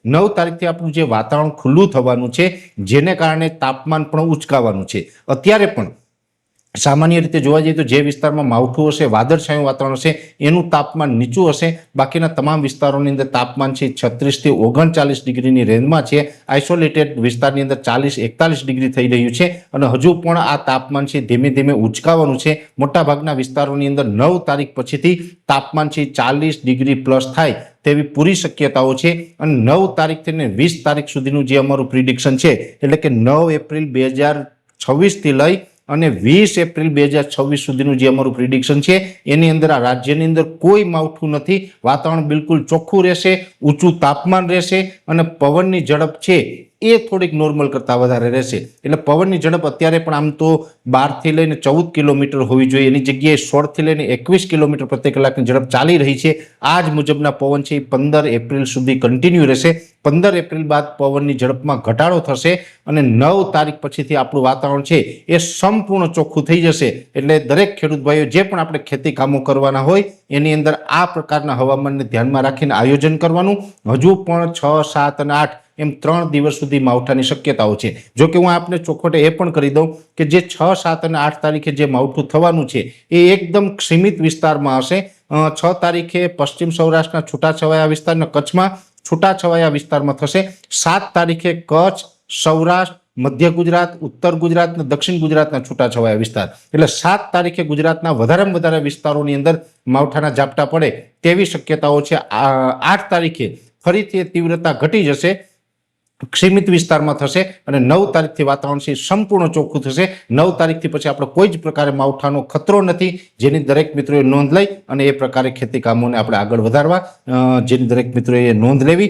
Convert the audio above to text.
9 તારીખથી આપણું જે વાતાવરણ ખુલ્લું થવાનું છે, જેને કારણે તાપમાન પણ ઉચકાવાનું છે. અત્યારે પણ સામાન્ય રીતે જોવા જઈએ તો જે વિસ્તારમાં માવઠું હશે, વાદળછાયું વાતાવરણ હશે, એનું તાપમાન નીચું હશે. બાકીના તમામ વિસ્તારોની અંદર તાપમાન છે 36 થી 39 ડિગ્રીની રેન્જમાં છે. આઇસોલેટેડ વિસ્તારની અંદર 40-41 ડિગ્રી થઈ રહ્યું છે અને હજુ પણ આ તાપમાન છે ધીમે ધીમે ઉચકાવાનું છે. મોટાભાગના વિસ્તારોની અંદર 9 તારીખ પછીથી તાપમાન છે 40 ડિગ્રી પ્લસ થાય તેવી પૂરી શક્યતાઓ છે. અને 9 તારીખથી 20 તારીખ સુધીનું જે અમારું પ્રિડિક્શન છે, એટલે કે 9 એપ્રિલ 2026થી લઈ અને 20 એપ્રિલ 2026 સુધીનું જે અમારું પ્રિડિક્શન છે, એની અંદર આ રાજ્યની અંદર કોઈ માવઠું નથી. વાતાવરણ બિલકુલ ચોખ્ખું રહેશે, ઊંચું તાપમાન રહેશે અને પવનની ઝડપ છે એ થોડીક નોર્મલ કરતાં વધારે રહેશે. એટલે પવનની ઝડપ અત્યારે પણ આમ તો 12 થી લઈને 14 કિલોમીટર હોવી જોઈએ, એની જગ્યાએ 16 થી લઈને 21 કિલોમીટર પ્રતિ કલાકની ઝડપ ચાલી રહી છે. આ જ મુજબના પવન છે એ 15 એપ્રિલ સુધી કન્ટિન્યુ રહેશે. 15 એપ્રિલ બાદ પવનની ઝડપમાં ઘટાડો થશે અને 9 તારીખ પછીથી આપણું વાતાવરણ છે એ સંપૂર્ણ ચોખ્ખું થઈ જશે. એટલે દરેક ખેડૂત ભાઈઓ જે પણ આપણે ખેતી કામો કરવાના હોય એની અંદર આ પ્રકારના હવામાનને ધ્યાનમાં રાખીને આયોજન કરવાનું. હજુ પણ 6, 7 અને 8 એમ 3 દિવસ સુધી માવઠાની શક્યતાઓ છે. જો કે હું આપને ચોખવટે એ પણ કરી દઉં કે જે 6, 7 અને 8 તારીખે જે માવઠું થવાનું છે એ એકદમ સીમિત વિસ્તારમાં હશે. 6 તારીખે પશ્ચિમ સૌરાષ્ટ્રના છૂટાછવાયા વિસ્તારના કચ્છમાં છૂટાછવાયા વિસ્તારમાં થશે. 7 તારીખે કચ્છ, સૌરાષ્ટ્ર, મધ્ય ગુજરાત, ઉત્તર ગુજરાત અને દક્ષિણ ગુજરાતના છૂટાછવાયા વિસ્તાર, એટલે 7 તારીખે ગુજરાતના વધારેમાં વધારે વિસ્તારોની અંદર માવઠાના ઝાપટા પડે તેવી શક્યતાઓ છે. 8 તારીખે ફરીથી તીવ્રતા ઘટી જશે, સીમિત વિસ્તારમાં થશે અને 9 તારીખથી વાતાવરણ છે સંપૂર્ણ ચોખ્ખું થશે. 9 તારીખથી પછી આપણે કોઈ જ પ્રકારે માવઠાનો ખતરો નથી, જેની દરેક મિત્રોએ નોંધ લઈ અને એ પ્રકારે ખેતી કામોને આપણે આગળ વધારવા જેની દરેક મિત્રોએ નોંધ લેવી.